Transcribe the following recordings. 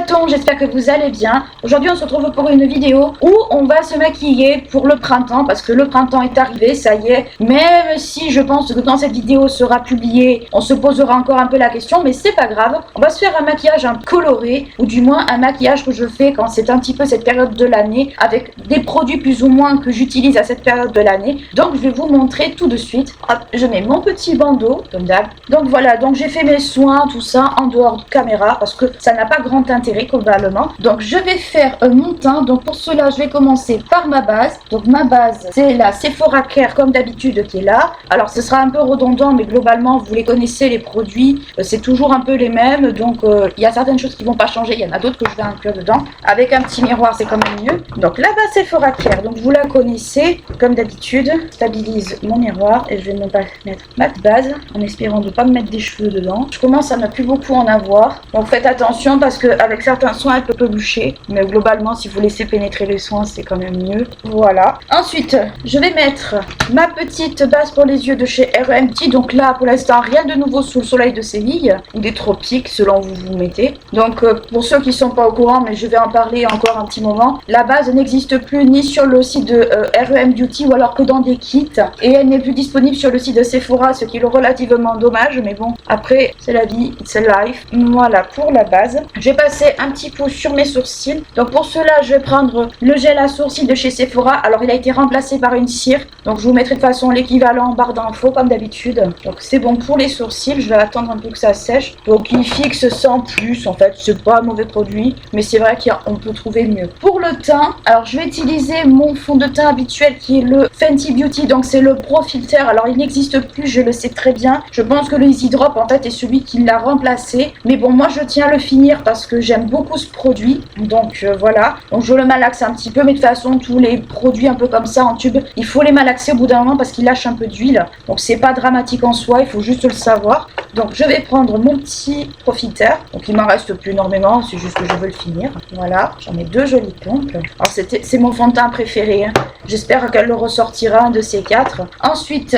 temps, j'espère que vous allez bien. Aujourd'hui on se retrouve pour une vidéo où on va se maquiller pour le printemps parce que le printemps est arrivé, ça y est. Même si je pense que quand cette vidéo sera publiée, on se posera encore un peu la question, mais c'est pas grave. On va se faire un maquillage coloré, ou du moins un maquillage que je fais quand c'est un petit peu cette période de l'année, avec des produits plus ou moins que j'utilise à cette période de l'année. Donc je vais vous montrer tout de suite. Hop, je mets mon petit bandeau, comme d'hab. Donc voilà, donc j'ai fait mes soins, tout ça, en dehors de caméra, parce que ça n'a pas grand intérêt globalement. Donc je vais faire mon teint. Donc pour cela, je vais commencer par ma base. Donc ma base, c'est la Sephora Care comme d'habitude qui est là. Alors ce sera un peu redondant, mais globalement, vous les connaissez, les produits. C'est toujours un peu les mêmes. Donc il y a certaines choses qui vont pas changer. Il y en a d'autres que je vais inclure dedans. Avec un petit miroir, c'est quand même mieux. Donc la base Sephora Care, donc vous la connaissez comme d'habitude. Je stabilise mon miroir et je vais même pas mettre ma base en espérant de pas me mettre des cheveux dedans. Je commence à ne plus beaucoup en avoir. Donc faites attention parce qu'avec certains soins, elle peut boucher. Mais globalement, si vous laissez pénétrer les soins, c'est quand même mieux. Voilà. Ensuite, je vais mettre ma petite base pour les yeux de chez REMT. Donc là, pour l'instant, rien de nouveau sous le soleil de Séville ou des tropiques, selon où vous mettez. Donc pour ceux qui sont pas au courant, mais je vais en parler encore un petit moment, la base n'existe plus ni sur le site de REM Beauty ou alors que dans des kits. Et elle n'est plus disponible sur le site de Sephora, ce qui est relativement dommage. Mais bon, après, c'est la vie, c'est life. Voilà pour la base. Je vais passer un petit coup sur mes sourcils. Donc pour cela, je vais prendre le gel à sourcils de chez Sephora. Alors il a été remplacé par une cire. Donc je vous mettrai de toute façon l'équivalent en barre d'infos comme d'habitude. Donc c'est bon pour les sourcils. Je vais attendre un peu que ça sèche. Donc il fixe sans plus. En fait, c'est pas un mauvais produit. Mais c'est vrai qu'on peut trouver mieux. Pour le teint, alors je vais utiliser mon fond de teint habituel qui est le Fenty Beauty. Donc c'est le Pro Filter. Alors il n'existe plus, je le sais très bien. Je pense que le Easy Drop en fait est celui qui l'a remplacé. Mais bon, moi je tiens à le finir parce que j'aime beaucoup ce produit. Donc voilà. Donc je le malaxe un petit peu. Mais de toute façon, tous les produits un peu comme ça en tube, il faut les malaxer au bout d'un moment parce qu'ils lâchent un peu d'huile. Donc c'est pas dramatique en soi, il faut juste le savoir. Donc je vais prendre mon petit Pro Filter. Donc il m'en reste plus énormément, c'est juste que je veux le finir. Voilà, j'en ai deux jolies pompes. Alors c'est mon fond de teint préféré. Hein. J'espère qu'elle le ressortira un de ces quatre. Ensuite,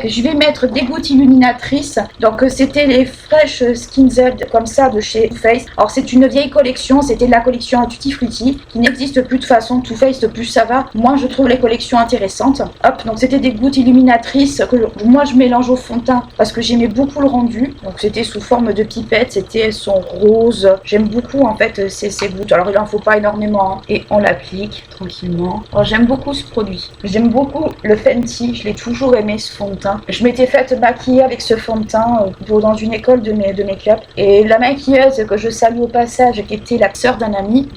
je vais mettre des gouttes illuminatrices. Donc c'était les Fresh Skin Z comme ça de chez Too Faced. Alors c'est une vieille collection, c'était de la collection Tutti Frutti qui n'existe plus de façon. Too Faced, plus ça va, moins je trouve les collections intéressantes. Hop, donc c'était des gouttes illuminatrices que moi je mélange au fond de teint parce que j'aimais beaucoup le rendu. Donc c'était sous forme de pipettes, elles sont roses. J'aime beaucoup en fait ces gouttes. Alors il en faut pas énormément hein. Et on l'applique tranquillement. Alors j'aime beaucoup ce produit. J'aime beaucoup le Fenty, je l'ai toujours aimé ce fond de teint. Je m'étais faite maquiller avec ce fond de teint dans une école de make-up. Et la maquilleuse que je salue au passage, qui était la sœur d'un ami,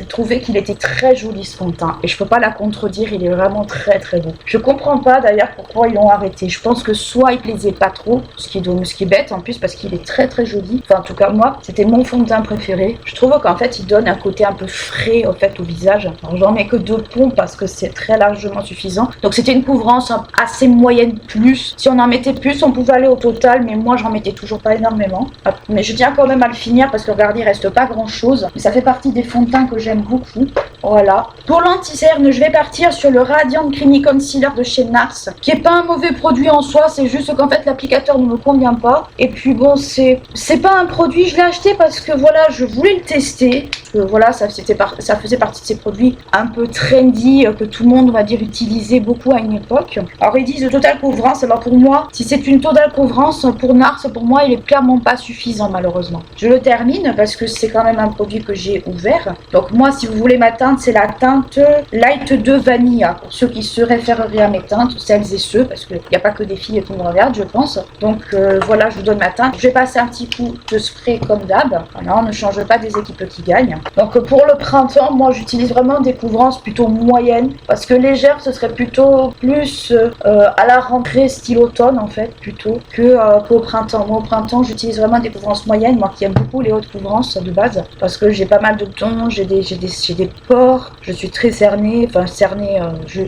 trouvait qu'il était très joli ce fond de teint. Et je peux pas la contredire, il est vraiment très très beau. Je comprends pas d'ailleurs pourquoi ils l'ont arrêté. Je pense que soit il plaisait pas trop, ce qui est bête en plus parce qu'il est très très joli. Enfin en tout cas moi, c'était mon fond de teint préféré. Je trouve qu'en fait il donne un côté un peu frais en fait au visage. Alors j'en mets que 2 pompes parce que c'est très largement suffisant. Donc c'était une couvrance assez moyenne plus. Si on en mettait plus, on pouvait aller au total, mais moi j'en mettais toujours pas énormément. Hop. Mais je tiens quand même à le finir parce que regardez, il reste pas grand chose. Mais ça fait partie des fonds de teint que j'aime beaucoup. Voilà. Pour l'anti-cerne, je vais partir sur le Radiant Creamy Concealer de chez NARS, qui est pas un mauvais produit en soi, c'est juste qu'en fait l'applicateur ne me convient pas. Et puis bon, c'est pas un produit, je l'ai acheté parce que voilà, je voulais le tester. Voilà, ça faisait partie de ces produits un peu trendy que tout le monde, on va dire, utilisait beaucoup à une époque. Alors ils disent totale couvrance. Alors pour moi, si c'est une totale couvrance pour NARS, pour moi, il est clairement pas suffisant malheureusement. Je le termine parce que c'est quand même un produit que j'ai ouvert. Donc moi, si vous voulez ma teinte, c'est la teinte Light 2 Vanilla. Pour ceux qui se référeraient à mes teintes, celles et ceux, parce qu'il n'y a pas que des filles qui me regardent, je pense. Donc voilà, je vous donne ma teinte. Je vais passer un petit coup de spray comme d'hab. Voilà, on ne change pas des équipes qui gagnent. Donc pour le printemps, moi j'utilise vraiment des couvrances plutôt moyennes parce que légère ce serait plutôt plus à la rentrée style automne en fait plutôt qu'au printemps. Moi au printemps j'utilise vraiment des couvrances moyennes, moi qui aime beaucoup les hautes couvrances de base parce que j'ai pas mal de tons, j'ai des pores, je suis très cernée,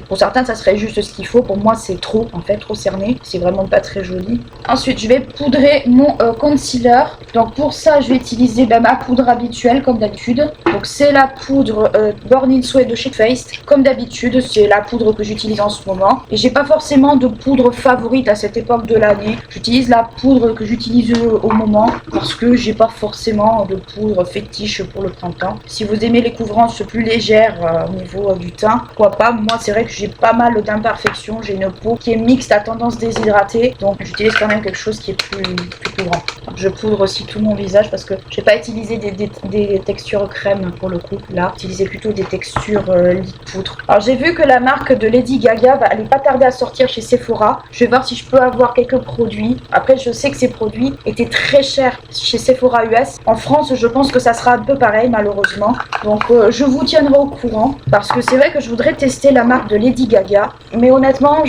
pour certains ça serait juste ce qu'il faut, pour moi c'est trop en fait, trop cerné, c'est vraiment pas très joli. Ensuite je vais poudrer mon concealer, donc pour ça je vais utiliser ma poudre habituelle comme d'habitude. Nude. Donc c'est la poudre Born in Sweat de Shade Faced. Comme d'habitude, c'est la poudre que j'utilise en ce moment. Et j'ai pas forcément de poudre favorite à cette époque de l'année. J'utilise la poudre que j'utilise au moment parce que j'ai pas forcément de poudre fétiche pour le printemps. Si vous aimez les couvrances plus légères au niveau du teint, pourquoi pas. Moi c'est vrai que j'ai pas mal d'imperfections. J'ai une peau qui est mixte à tendance déshydratée. Donc j'utilise quand même quelque chose qui est plus couvrant. Je poudre aussi tout mon visage parce que j'ai pas utilisé des textures crème pour le coup. Là, j'utilisais plutôt des textures lit poudre. Alors j'ai vu que la marque de Lady Gaga va aller pas tarder à sortir chez Sephora. Je vais voir si je peux avoir quelques produits. Après je sais que ces produits étaient très chers chez Sephora US. En France je pense que ça sera un peu pareil malheureusement. Donc je vous tiendrai au courant parce que c'est vrai que je voudrais tester la marque de Lady Gaga. Mais honnêtement,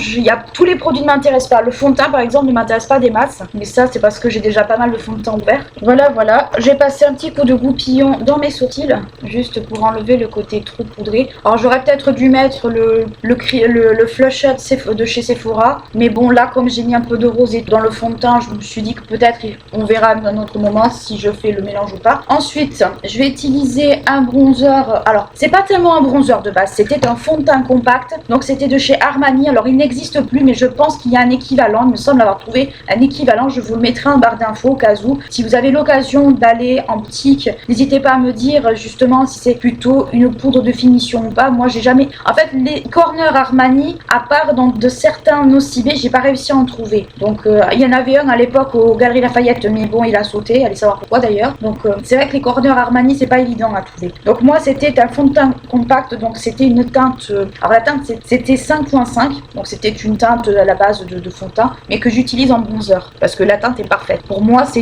tous les produits ne m'intéressent pas. Le fond de teint par exemple ne m'intéresse pas des masses. Mais ça c'est parce que j'ai déjà pas mal de fond de teint ouvert. Voilà. J'ai passé un petit coup de goupillon dans mes sourcils. Juste pour enlever le côté trop poudré. Alors j'aurais peut-être dû mettre le flush de chez Sephora. Mais bon là comme j'ai mis un peu de rosé dans le fond de teint, je me suis dit que peut-être on verra à un autre moment si je fais le mélange ou pas. Ensuite je vais utiliser un bronzer. Alors c'est pas tellement un bronzer de base, c'était un fond de teint compact. Donc c'était de chez Armani. Alors il n'existe plus mais je pense qu'il y a un équivalent. Il me semble avoir trouvé un équivalent. Je vous le mettrai en barre d'infos au cas où. Si vous avez l'occasion d'aller en boutique, n'hésitez pas à me dire justement si c'est plutôt une poudre de finition ou pas. Moi j'ai jamais... En fait les corners Armani, à part dans de certains nocibés, j'ai pas réussi à en trouver. Donc il y en avait un à l'époque aux Galeries Lafayette mais bon il a sauté, allez savoir pourquoi d'ailleurs. Donc c'est vrai que les corners Armani c'est pas évident à trouver. Donc moi c'était un fond de teint compact, donc c'était une teinte... alors la teinte c'était 5.5, donc c'était une teinte à la base de fond de teint, mais que j'utilise en bronzer parce que la teinte est parfaite. Pour moi ça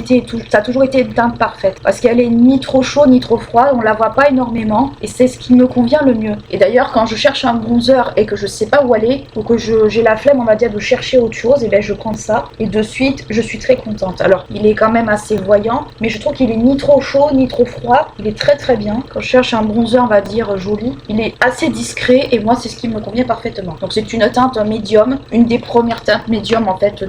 a toujours été une teinte parfaite parce qu'elle est ni trop chaude ni trop froide, on la voit pas énormément et c'est ce qui me convient le mieux. Et d'ailleurs quand je cherche un bronzer et que je sais pas où aller ou que j'ai la flemme on va dire de chercher autre chose, et bien je prends ça et de suite je suis très contente. Alors il est quand même assez voyant mais je trouve qu'il est ni trop chaud ni trop froid, il est très bien. Quand je cherche un bronzer on va dire joli, il est assez discret et moi c'est ce qui me convient parfaitement. Donc c'est une teinte médium, une des premières teintes médium en fait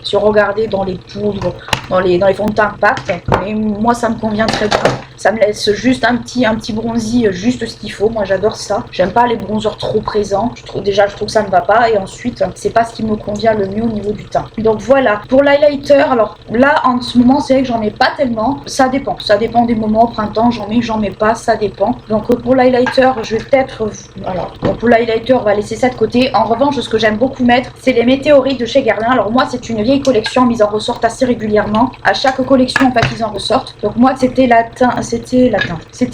si on regardait dans les poudres, dans les fonds de teint pacte, mais moi ça me convient très bien. Ça me laisse juste un petit bronzy, juste ce qu'il faut. Moi j'adore ça. J'aime pas les bronzers trop présents. Je trouve que ça ne va pas. Et ensuite, c'est pas ce qui me convient le mieux au niveau du teint. Donc voilà. Pour l'highlighter, alors là en ce moment, c'est vrai que j'en ai pas tellement. Ça dépend. Ça dépend des moments. Au printemps, j'en mets pas. Ça dépend. Donc pour l'highlighter, je vais peut-être... Voilà. Donc pour l'highlighter, on va laisser ça de côté. En revanche, ce que j'aime beaucoup mettre, c'est les météorites de chez Guerlain. Alors moi, c'est une vieille collection, mais ils en ressortent assez régulièrement. À chaque collection, en fait, ils en ressortent. Donc moi, c'était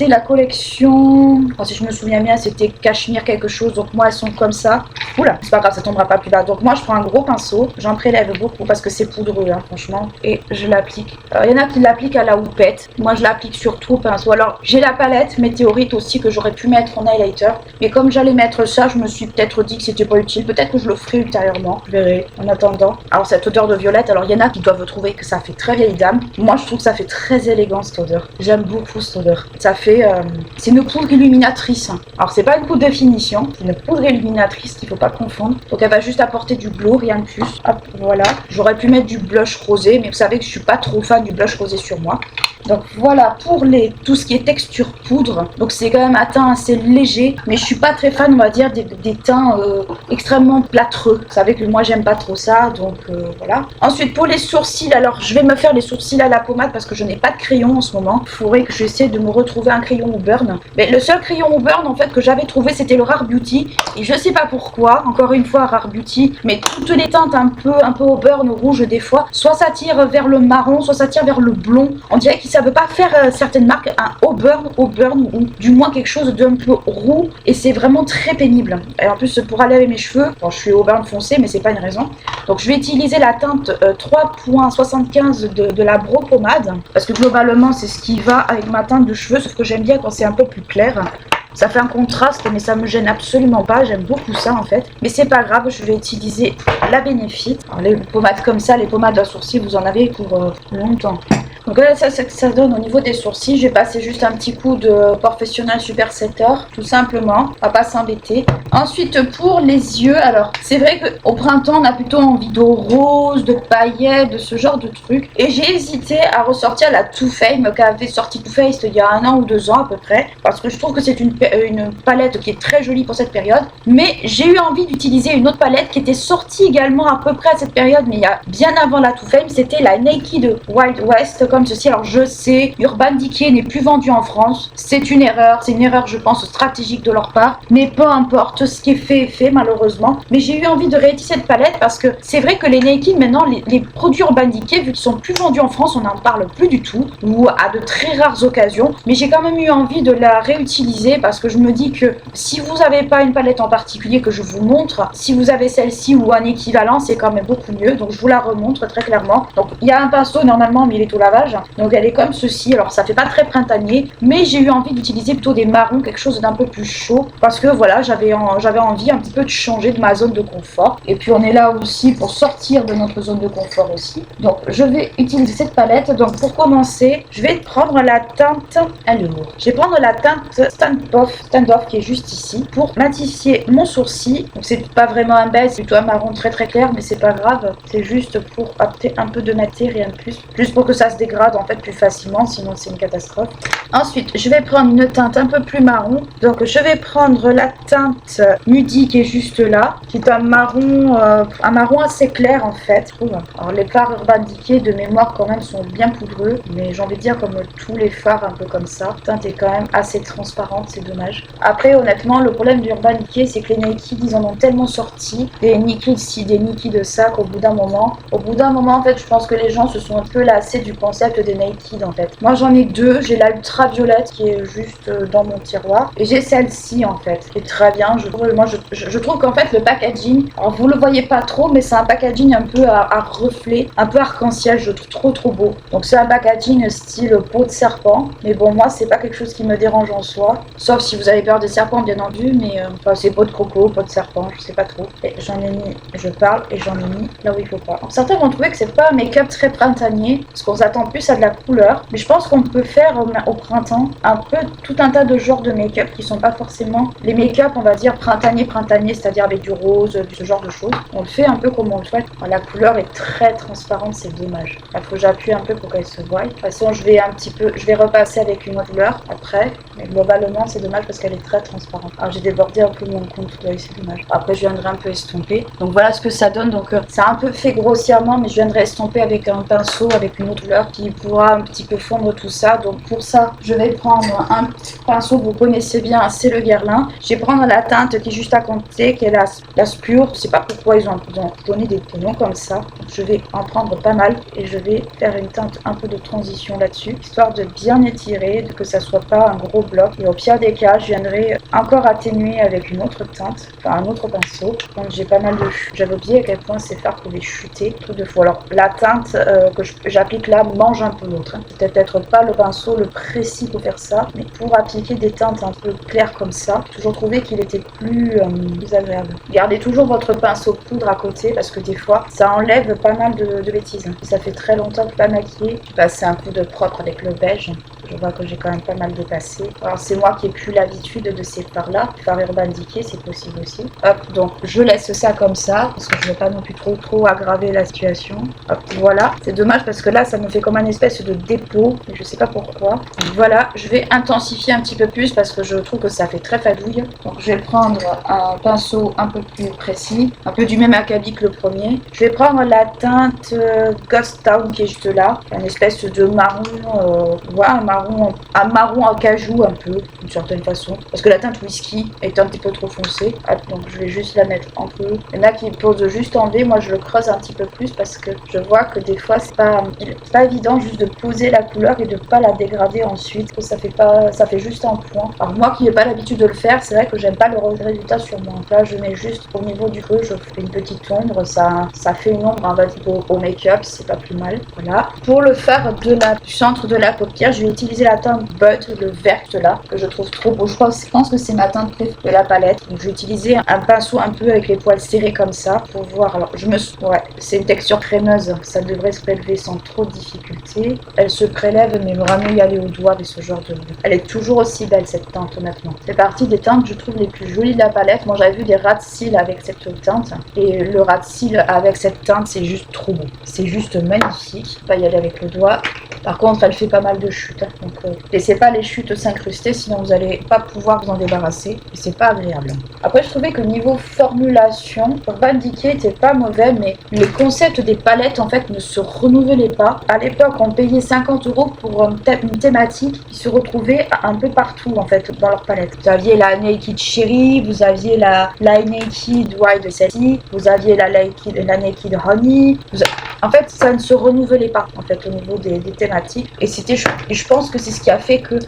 la collection, enfin, si je me souviens bien c'était cachemire quelque chose, donc moi elles sont comme ça. Oula, c'est pas grave, ça tombera pas plus bas. Donc moi je prends un gros pinceau, j'en prélève beaucoup parce que c'est poudreux hein, franchement, et je l'applique. Il y en a qui l'appliquent à la houppette, moi je l'applique surtout au pinceau. Alors j'ai la palette météorite aussi que j'aurais pu mettre en highlighter, mais comme j'allais mettre ça, je me suis peut-être dit que c'était pas utile. Peut-être que je le ferai ultérieurement, je verrai en attendant. Alors cette odeur de violette, alors il y en a qui doivent trouver que ça fait très vieille dame, moi je trouve que ça fait très élégant cette odeur. J'aime beaucoup cette odeur. Ça fait... c'est une poudre illuminatrice. Alors c'est pas une poudre de finition, c'est une poudre illuminatrice qu'il faut pas confondre. Donc elle va juste apporter du glow, rien de plus. Hop, voilà. J'aurais pu mettre du blush rosé, mais vous savez que je suis pas trop fan du blush rosé sur moi. Donc voilà pour tout ce qui est texture poudre. Donc c'est quand même un teint assez léger, mais je suis pas très fan on va dire des teints extrêmement plâtreux. Vous savez que moi j'aime pas trop ça, donc voilà. Ensuite pour les sourcils, alors je vais me faire les sourcils à la pommade parce que je n'ai pas de crayon en ce moment. Il faudrait que j'essaie de me retrouver un crayon au burn. Mais le seul crayon au burn en fait que j'avais trouvé c'était le Rare Beauty. Et je sais pas pourquoi, encore une fois Rare Beauty, mais toutes les teintes un peu au burn, au rouge des fois, soit ça tire vers le marron, soit ça tire vers le blond. On dirait qu'ils savent pas faire certaines marques un au burn ou du moins quelque chose d'un peu roux et c'est vraiment très pénible. Et en plus pour aller avec mes cheveux, bon, je suis au burn foncé mais c'est pas une raison. Donc je vais utiliser la teinte 3.75 de la Brow Pommade parce que globalement c'est ce qui va avec ma teinte de cheveux, sauf que j'aime bien quand c'est un peu plus clair. Ça fait un contraste mais ça me gêne absolument pas, j'aime beaucoup ça en fait. Mais c'est pas grave, je vais utiliser la Benefit. Alors, les pommades comme ça, les pommades à sourcils, vous en avez pour longtemps. Donc là, ça donne au niveau des sourcils. Je vais passer juste un petit coup de Professionnel Super Setter, tout simplement. On va pas s'embêter. Ensuite, pour les yeux, alors c'est vrai qu'au printemps, on a plutôt envie de rose, de paillettes, de ce genre de trucs. Et j'ai hésité à ressortir la Too Faced qu'avait sorti Too Faced il y a 1 an ou 2 ans à peu près, parce que je trouve que c'est une palette qui est très jolie pour cette période. Mais j'ai eu envie d'utiliser une autre palette qui était sortie également à peu près à cette période, mais il y a bien avant la Too Faced, c'était la Naked Wild West comme ceci. Alors je sais, Urban Decay n'est plus vendu en France, c'est une erreur je pense stratégique de leur part, mais peu importe, ce qui est fait malheureusement. Mais j'ai eu envie de réutiliser cette palette parce que c'est vrai que les Naked maintenant, les produits Urban Decay, vu qu'ils sont plus vendus en France, on n'en parle plus du tout, ou à de très rares occasions, mais j'ai quand même eu envie de la réutiliser parce que je me dis que si vous n'avez pas une palette en particulier que je vous montre, si vous avez celle-ci ou un équivalent, c'est quand même beaucoup mieux, donc je vous la remontre très clairement. Donc il y a un pinceau normalement, mais il est au lavage, donc elle est comme ceci. Alors ça fait pas très printanier, mais j'ai eu envie d'utiliser plutôt des marrons, quelque chose d'un peu plus chaud, parce que voilà, j'avais envie un petit peu de changer de ma zone de confort. Et puis on est là aussi pour sortir de notre zone de confort aussi. Donc je vais utiliser cette palette. Donc pour commencer, je vais prendre la teinte, je vais prendre la teinte Standoff qui est juste ici, pour matifier mon sourcil. Donc c'est pas vraiment un beige, c'est plutôt un marron très très clair, mais c'est pas grave, c'est juste pour apporter un peu de maté, rien de plus, juste pour que ça se dégrade en fait plus facilement, sinon c'est une catastrophe. Ensuite je vais prendre une teinte un peu plus marron, donc je vais prendre la teinte Mudi qui est juste là, qui est un marron assez clair en fait. Alors les fards Urban Decay de mémoire quand même sont bien poudreux, mais j'ai envie de dire comme tous les fards un peu comme ça, la teinte est quand même assez transparente, c'est dommage. Après honnêtement le problème d'Urban Decay c'est que les Naked ils en ont tellement sorti, des Naked ci, des Naked de ça, qu'au bout d'un moment en fait je pense que les gens se sont un peu lassés du concept des Naked en fait. Moi j'en ai deux, j'ai la ultra violette qui est juste dans mon tiroir et j'ai celle-ci en fait, qui est très bien. Je trouve qu'en fait le packaging, alors vous le voyez pas trop mais c'est un packaging un peu à reflet, un peu arc-en-ciel, je trouve trop beau. Donc c'est un packaging style peau de serpent, mais bon moi c'est pas quelque chose qui me dérange en soi, sauf si vous avez peur des serpents bien entendu, mais c'est peau de coco, peau de serpent, je sais pas trop. Et j'en ai mis, je parle et j'en ai mis là où il faut pas. Alors, certains vont trouver que c'est pas un make-up très printanier, parce qu'on s'attend plus à de la couleur, mais je pense qu'on peut faire au printemps un peu tout un tas de genres de make-up qui sont pas forcément les make-up on va dire printanier, c'est-à-dire avec du rose, ce genre de choses. On le fait un peu comme on le souhaite. Alors, la couleur est très transparente, c'est dommage. Il faut que j'appuie un peu pour qu'elle se voie. De toute façon je vais repasser avec une autre couleur après, mais globalement c'est dommage parce qu'elle est très transparente. Alors j'ai débordé un peu mon contour, c'est dommage. Après je viendrai un peu estomper. Donc voilà ce que ça donne. Donc c'est un peu fait grossièrement, mais je viendrai estomper avec un pinceau, avec une autre couleur qui pourra un petit peu fondre tout ça. Donc pour ça, je vais prendre un pinceau que vous connaissez bien, c'est le Guerlain. Je vais prendre la teinte qui est juste à côté, qui est la Spure. Je sais pas pourquoi ils ont donné des noms comme ça. Donc, je vais en prendre pas mal et je vais faire une teinte un peu de transition là-dessus, histoire de bien étirer, de que ça soit pas un gros bloc. Et au pire des cas, je viendrai encore atténuer avec une autre teinte, enfin un autre pinceau. Donc j'ai pas mal de j'avais oublié à quel point ces fards pouvaient chuter trop de fois. Alors la teinte que j'applique là mange un peu l'autre. C'est peut-être pas le pinceau le précis pour faire ça, mais pour appliquer des teintes un peu claires comme ça, j'ai toujours trouvé qu'il était plus agréable. Gardez toujours votre pinceau poudre à côté parce que des fois ça enlève pas mal de bêtises. Ça fait très longtemps que je pas maquillé. Je passe un coup de propre avec le beige. Je vois que j'ai quand même pas mal de passé. Alors c'est moi qui ai plus l'habitude de ces fards-là. Fards Urban Decay, c'est possible aussi. Hop, donc je laisse ça comme ça parce que je ne veux pas non plus trop aggraver la situation. Hop, voilà. C'est dommage parce que là, ça me fait comme un espèce de dépôt. Et je sais pas pourquoi. Donc, voilà, je vais intensifier un petit peu plus parce que je trouve que ça fait très fadouille. Donc je vais prendre un pinceau un peu plus précis, un peu du même acabit que le premier. Je vais prendre la teinte Ghost Town qui est juste là, une espèce de marron, un marron à cajou un peu, d'une certaine façon, parce que la teinte whisky est un petit peu trop foncée. Donc je vais juste la mettre en peu. Il y en a qui posent juste en V, moi je le creuse un petit peu plus parce que je vois que des fois c'est pas évident juste de poser la couleur et de pas la dégrader ensuite, que ça fait juste un point. Alors moi qui n'ai pas l'habitude de le faire, c'est vrai que j'aime pas le résultat sur moi. Là je mets juste au niveau du creux, je fais une petite ombre, ça fait une ombre au make-up, c'est pas plus mal. Voilà. Pour le fard du centre de la paupière, je vais utiliser utilisé la teinte Bud, le verte là, que je trouve trop beau. Je pense que c'est ma teinte préférée de la palette. Donc j'ai utilisé un pinceau un peu avec les poils serrés comme ça pour voir. Alors ouais, c'est une texture crémeuse, ça devrait se prélever sans trop de difficulté. Elle se prélève mais vraiment y aller au doigt avec ce genre de... Elle est toujours aussi belle cette teinte honnêtement. C'est partie des teintes je trouve les plus jolies de la palette. Moi j'avais vu des ras de cils avec cette teinte et le ras de cils avec cette teinte c'est juste trop beau. C'est juste magnifique. On va y aller avec le doigt. Par contre, elle fait pas mal de chutes. Donc, laissez pas les chutes s'incruster, sinon vous n'allez pas pouvoir vous en débarrasser. Et c'est pas agréable. Après, je trouvais que niveau formulation, Urban Decay était pas mauvais, mais les concepts des palettes, en fait, ne se renouvelaient pas. À l'époque, on payait 50 € pour une thématique qui se retrouvait un peu partout, en fait, dans leur palette. Vous aviez la Naked Cherry, vous aviez la Naked Wild Celtic, vous aviez la Naked Honey. En fait, ça ne se renouvelait pas, en fait, au niveau des thématiques. Et je pense que c'est ce qui a fait que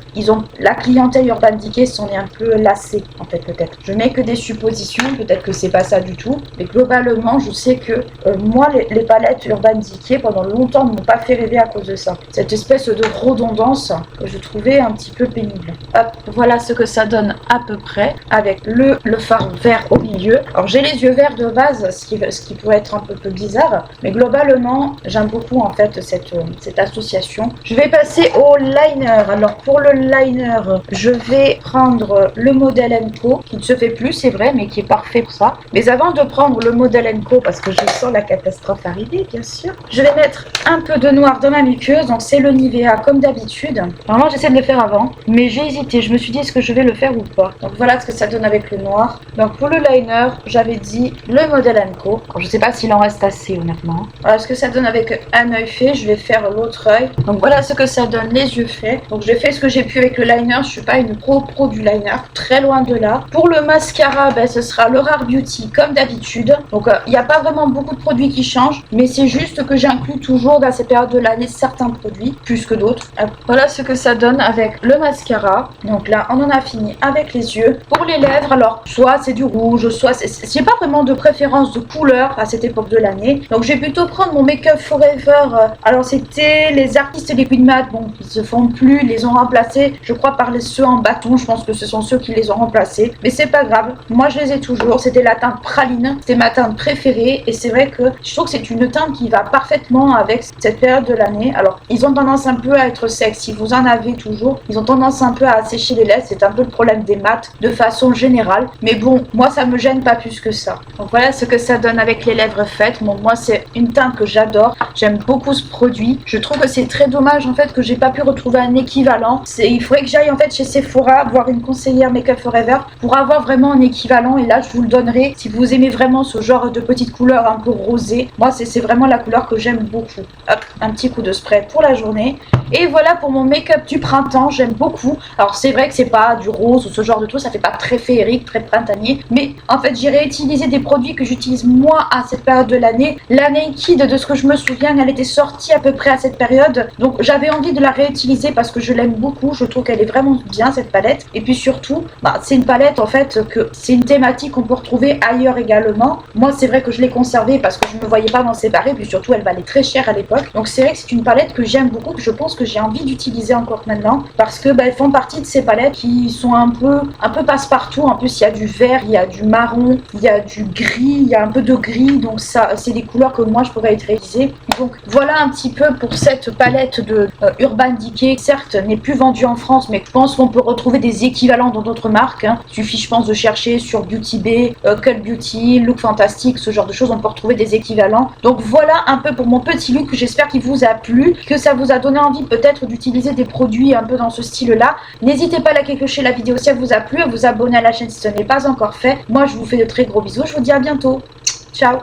la clientèle Urban Decay s'en est un peu lassée, en fait, peut-être. Je n'ai que des suppositions, peut-être que c'est pas ça du tout. Mais globalement, je sais que moi, les palettes Urban Decay, pendant longtemps, ne m'ont pas fait rêver à cause de ça. Cette espèce de redondance que je trouvais un petit peu pénible. Hop, voilà ce que ça donne à peu près, avec le fard vert au milieu. Alors, j'ai les yeux verts de base, ce qui pourrait être un peu bizarre, mais globalement, j'aime beaucoup en fait cette association. Je vais passer au liner. Alors pour le liner, je vais prendre le modèle Co qui ne se fait plus, c'est vrai, mais qui est parfait pour ça. Mais avant de prendre le modèle Co, parce que je sens la catastrophe arriver, bien sûr, je vais mettre un peu de noir dans ma muqueuse. Donc c'est le Nivea comme d'habitude. Normalement j'essaie de le faire avant, mais j'ai hésité. Je me suis dit est-ce que je vais le faire ou pas. Donc voilà ce que ça donne avec le noir. Donc pour le liner, j'avais dit le modèle Co. Alors, je sais pas s'il en reste assez honnêtement. Voilà ce que ça donne avec un œil fait. Je vais faire l'autre œil. Donc voilà ce que ça donne les yeux faits. Donc j'ai fait ce que j'ai pu avec le liner. Je suis pas une pro du liner, très loin de là. Pour le mascara, ce sera le Rare Beauty comme d'habitude. Donc il n'y a pas vraiment beaucoup de produits qui changent, mais c'est juste que j'inclus toujours dans ces périodes de l'année certains produits plus que d'autres. Voilà ce que ça donne avec le mascara. Donc là on en a fini avec les yeux. Pour les lèvres, alors soit c'est du rouge, soit j'ai pas vraiment de préférence de couleur à cette époque de l'année. Donc j'ai plutôt prendre mon Make Up Forever. Alors c'était les artistes Liquid Matte, bon ils se font plus, ils les ont remplacés je crois par ceux en bâton. Je pense que ce sont ceux qui les ont remplacés, mais c'est pas grave, moi je les ai toujours. C'était la teinte praline, c'était ma teinte préférée et c'est vrai que je trouve que c'est une teinte qui va parfaitement avec cette période de l'année. Alors ils ont tendance un peu à être secs, si vous en avez toujours, ils ont tendance un peu à assécher les lèvres, c'est un peu le problème des mattes de façon générale, mais bon moi ça me gêne pas plus que ça. Donc voilà ce que ça donne avec les lèvres faites. Bon moi c'est une teinte que j'adore, j'aime beaucoup ce produit. Je trouve que c'est très dommage en fait que j'ai pas pu retrouver un équivalent. Il faudrait que j'aille en fait chez Sephora voir une conseillère Make Up Forever pour avoir vraiment un équivalent, et là je vous le donnerai si vous aimez vraiment ce genre de petites couleurs un peu rosées. Moi c'est vraiment la couleur que j'aime beaucoup. Hop, un petit coup de spray pour la journée. Et voilà pour mon make-up du printemps, j'aime beaucoup. Alors c'est vrai que c'est pas du rose ou ce genre de truc, ça fait pas très féerique, très printanier, mais en fait j'ai réutilisé des produits que j'utilise moi à cette période de l'année. La Naked, de ce que je me souviens, elle était sortie à peu près à cette période, donc j'avais envie de la réutiliser parce que je l'aime beaucoup. Je trouve qu'elle est vraiment bien cette palette, et puis surtout c'est une palette en fait que c'est une thématique qu'on peut retrouver ailleurs également. Moi c'est vrai que je l'ai conservée parce que je ne me voyais pas m'en séparer, puis surtout elle valait très cher à l'époque, donc c'est vrai que c'est une palette que j'aime beaucoup, que je pense que j'ai envie d'utiliser encore maintenant parce que elles font partie de ces palettes qui sont un peu passe-partout. En plus il y a du vert, il y a du marron, il y a du gris, il y a un peu de gris, donc ça c'est des couleurs que moi je pourrais utiliser. Donc voilà un petit peu pour cette palette de Urban Decay. Certes n'est plus vendue en France, mais je pense qu'on peut retrouver des équivalents dans d'autres marques. Il suffit je pense de chercher sur Beauty Bay, Cult Beauty, Look Fantastic, ce genre de choses, on peut retrouver des équivalents. Donc voilà un peu pour mon petit look, j'espère qu'il vous a plu, que ça vous a donné envie peut-être d'utiliser des produits un peu dans ce style là. N'hésitez pas à liker, clocher la vidéo si elle vous a plu, à vous abonner à la chaîne si ce n'est pas encore fait. Moi je vous fais de très gros bisous, je vous dis à bientôt, ciao.